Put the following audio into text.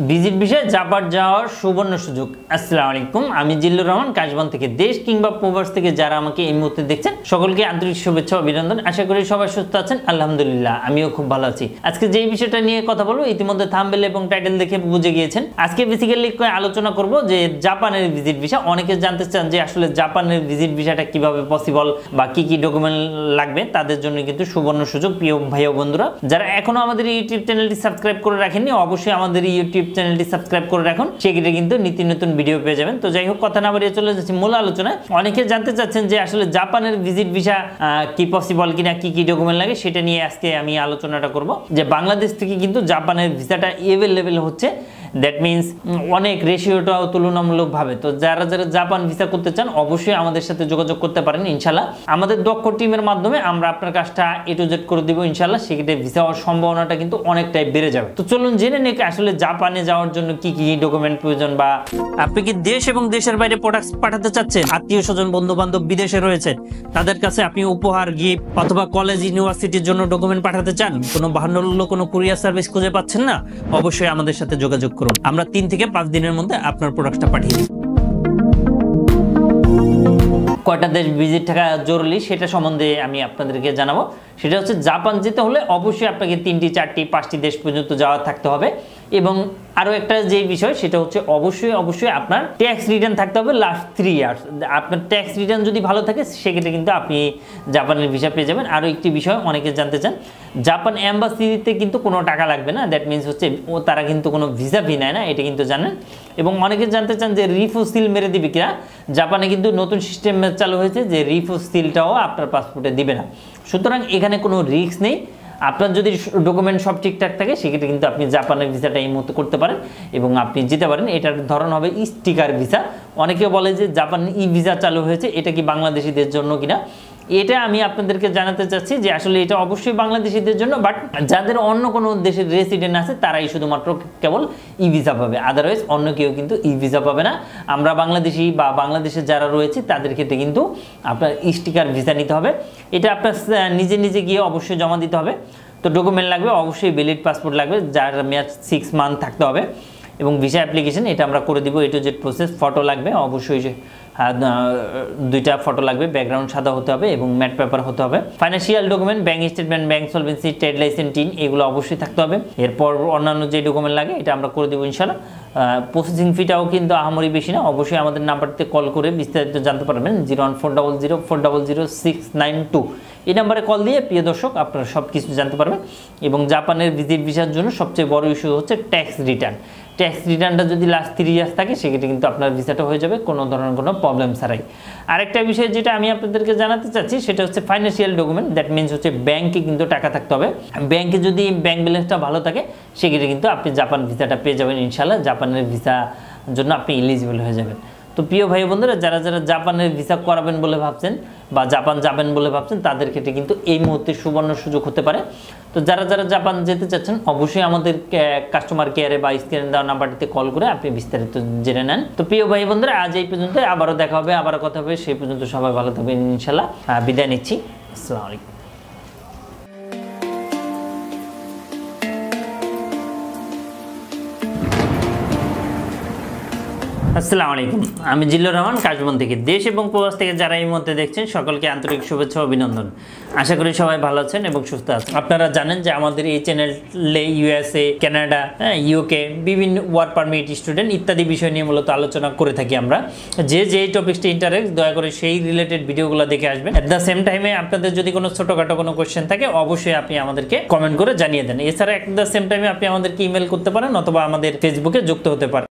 Visit ভিসায় Japan যাওয়ার সুবর্ণ সুযোগ। আসসালামু আলাইকুম, আমি জিল্লুর রহমান কাশবন থেকে। দেশ কিংবা প্রবাস থেকে যারা আমাকে এই মুহূর্তে দেখছেন সকলকে আন্তরিক শুভেচ্ছা অভিনন্দন। আশা করি সবাই সুস্থ আছেন। আলহামদুলিল্লাহ, আমিও খুব ভালো আছি। আজকে যেই বিষয়টা নিয়ে কথা বলবো ইতিমধ্যে থাম্বনেল এবং টাইটেল দেখে বুঝে গিয়েছেন। আজকে বেসিক্যালি আলোচনা করব যে জাপানের ভিজিট ভিসা। অনেকে জানতে চান যে আসলে জাপানের ভিজিট ভিসাটা কিভাবে পসিবল বা কি কি ডকুমেন্ট লাগবে, তাদের জন্য কিন্তু সুবর্ণ সুযোগ। প্রিয় ভাই ও বন্ধুরা, যারা এখনো আমাদের ইউটিউব চ্যানেলটি সাবস্ক্রাইব করে রাখেননি, অবশ্যই আমাদের ইউটিউব চ্যানেলটি সাবস্ক্রাইব করে রাখুন, সেক্ষেত্রে কিন্তু নিত্য নতুন ভিডিও পেয়ে যাবেন। তো যাই হোক, কথা না বাড়িয়ে চলে যাচ্ছি মূল আলোচনায়। অনেকে জানতে চাচ্ছেন যে আসলে জাপানের ভিজিট ভিসা কি পসিবল কিনা, কি কি ডকুমেন্ট লাগে, সেটা নিয়ে আজকে আমি আলোচনাটা করব। যে বাংলাদেশ থেকে কিন্তু জাপানের ভিসাটা এভেলেবেল হচ্ছে, দ্যাট মিনস অনেক রেশিওটাও তুলনামূলকভাবে। তো যারা যারা জাপান ভিসা করতে চান অবশ্যই আমাদের সাথে যোগাযোগ করতে পারেন ইনশাল্লাহ। আমাদের দক্ষ টিমের মাধ্যমে আমরা আপনার কাজটা A to Z করে দিব ইনশাল্লাহ। সেক্ষেত্রে ভিসা হওয়ার সম্ভাবনাটা কিন্তু অনেকটাই বেড়ে যাবে। তো চলুন জেনে নিই আসলে জাপানে যাওয়ার জন্য কি কি ডকুমেন্ট প্রয়োজন, বা আপনি কি দেশ এবং দেশের বাইরে প্রোডাক্টস পাঠাতে চাচ্ছেন, আত্মীয় স্বজন বন্ধু বান্ধব বিদেশে রয়েছে, তাদের কাছে আপনি উপহার, গিফট অথবা কলেজ ইউনিভার্সিটির জন্য ডকুমেন্ট পাঠাতে চান, কোনো বাহান্ন কোনো কুরিয়ার সার্ভিস খুঁজে পাচ্ছেন না, অবশ্যই আমাদের সাথে যোগাযোগ করুন। আমরা 3 থেকে 5 দিনের মধ্যে আপনার প্রোডাক্টটা পাঠিয়ে দিই। কয়টা দেশ ভিজিট থাকা জরুরি সেটা সম্বন্ধে আমি আপনাদেরকে জানাবো। সেটা হচ্ছে জাপান যেতে হলে অবশ্যই আপনাকে 3টি 4টি 5টি দেশ পর্যন্ত যাওয়া থাকতে হবে। এবং আরও একটা যে বিষয় সেটা হচ্ছে অবশ্যই আপনার ট্যাক্স রিটার্ন থাকতে হবে লাস্ট 3 ইয়ার্স। আপনার ট্যাক্স রিটার্ন যদি ভালো থাকে সেক্ষেত্রে কিন্তু আপনি জাপানের ভিসা পেয়ে যাবেন। আরও একটি বিষয় অনেকে জানতে চান, জাপান এম্বাসিতে কিন্তু কোনো টাকা লাগবে না, দ্যাট মিনস হচ্ছে তারা কিন্তু কোনো ভিসা ফি নেয় না, এটা কিন্তু জানেন। এবং অনেকে জানতে চান যে রিফিউজ সিল মেরে দিবে কিনা। জাপানে কিন্তু নতুন সিস্টেম চালু হয়েছে যে রিফিউজ সিলটাও আপনার পাসপোর্টে দিবে না। সুতরাং এখানে কোনো রিস্ক নেই। আপনার যদি ডকুমেন্ট সব ঠিকঠাক থাকে সেক্ষেত্রে কিন্তু আপনি জাপানের ভিসাটা এই মুহূর্তে করতে পারেন এবং আপনি যেতে পারেন। এটার ধরন হবে স্টিকার ভিসা। অনেকে বলে যে জাপান ই ভিসা চালু হয়েছে, এটা কি বাংলাদেশিদের জন্য কিনা। এটা আমি আপনাদেরকে জানাতে চাচ্ছি যে আসলে এটা অবশ্যই বাংলাদেশিদের জন্য, বাট যাদের অন্য কোনো দেশের রেসিডেন্ট আছে তারাই শুধুমাত্র কেবল ই ভিসা পাবে, আদারওয়াইজ অন্য কেউ কিন্তু ই ভিসা পাবে না। আমরা বাংলাদেশি বা বাংলাদেশে যারা রয়েছে তাদের ক্ষেত্রে কিন্তু আপনার স্টিকার ভিসা নিতে হবে। এটা আপনার নিজে গিয়ে অবশ্যই জমা দিতে হবে। তো ডকুমেন্ট লাগবে অবশ্যই ভ্যালিড পাসপোর্ট লাগবে, যার মেয়াদ 6 মান্থ থাকতে হবে। এবং ভিসা অ্যাপ্লিকেশন এটা আমরা করে দিব A to Z process. Photo লাগবে অবশ্যই, 2টা ফটো লাগবে, ব্যাকগ্রাউন্ড সাদা হতে হবে এবং ম্যাট পেপার হতে হবে। Financial document, bank statement, bank solvency, trade licence, tin, এগুলো অবশ্যই থাকতে হবে। এরপর অন্যান্য যে ডকুমেন্ট লাগে এটা আমরা করে দেবো ইনশাল্লাহ। প্রসেসিং ফিটাও কিন্তু আহামরি বেশি না। অবশ্যই আমাদের নাম্বারটিতে কল করে বিস্তারিত জানতে পারবেন। 01400400692 এই নাম্বারে কল দিয়ে প্রিয় দর্শক আপনারা সব কিছু জানতে পারবেন। এবং জাপানের ভিজিট ভিসার জন্য সবচেয়ে বড় ইস্যু হচ্ছে ট্যাক্স রিটার্ন। ট্যাক্স রিটার্নটা যদি লাস্ট 3 ইয়ার্স থাকে সেক্ষেত্রে কিন্তু আপনার ভিসাটা হয়ে যাবে কোনো ধরনের কোনো প্রবলেম ছাড়াই। আরেকটা বিষয় যেটা আমি আপনাদেরকে জানাতে চাচ্ছি সেটা হচ্ছে ফাইন্যান্সিয়াল ডকুমেন্ট, দ্যাট মিনস হচ্ছে ব্যাংকে কিন্তু টাকা থাকতে হবে। ব্যাংকে যদি ব্যাংক ব্যালেন্সটা ভালো থাকে সেক্ষেত্রে কিন্তু আপনি জাপান ভিসাটা পেয়ে যাবেন ইনশাল্লাহ। জাপানের ভিসার জন্য আপনি এলিজিবল হয়ে যাবেন। তো প্রিয় ভাই বন্ধুরা, যারা যারা জাপানের ভিসা করাবেন বলে ভাবছেন বা জাপান যাবেন বলে ভাবছেন তাদের ক্ষেত্রে কিন্তু এই মুহূর্তে সুবর্ণ সুযোগ হতে পারে। তো যারা যারা জাপান যেতে চাচ্ছেন অবশ্যই আমাদের কাস্টমার কেয়ারে বা স্ক্রিনে দেওয়া নাম্বারটিতে কল করে আপনি বিস্তারিত জেনে নেন। তো প্রিয় ভাই বন্ধুরা, আজ এই পর্যন্ত, আবারও দেখা হবে, আবারও কথা হবে। সেই পর্যন্ত সবাই ভালো থাকবেন ইনশাল্লাহ। বিদায় নিচ্ছি। আসসালামু আলাইকুম। আসসালামু আলাইকুম, আমি জিল্লুর রহমান কাশবন থেকে। দেশ এবং প্রবাস থেকে যারা এই মুহূর্তে দেখছেন সকলকে আন্তরিক শুভেচ্ছা অভিনন্দন। আশা করি সবাই ভালো আছেন এবং সুস্থ আছেন। আপনারা জানেন যে আমাদের এই চ্যানেলে USA, কানাডা, UK, বিভিন্ন ওয়ার্ক পারমিট, স্টুডেন্ট ইত্যাদি বিষয় নিয়ে মূলত আলোচনা করে থাকি আমরা। যে টপিকসটি ইন্টারেস্ট দয়া করে সেই রিলেটেড ভিডিওগুলো দেখে আসবেন। অ্যাট দ্য সেম টাইমে আপনাদের যদি কোনো ছোটোখাটো কোনো কোয়েশ্চেন থাকে অবশ্যই আপনি আমাদেরকে কমেন্ট করে জানিয়ে দেন। এছাড়া অ্যাট দ্য সেম টাইমে আপনি আমাদেরকে ইমেল করতে পারেন অথবা আমাদের ফেসবুকে যুক্ত হতে পারেন।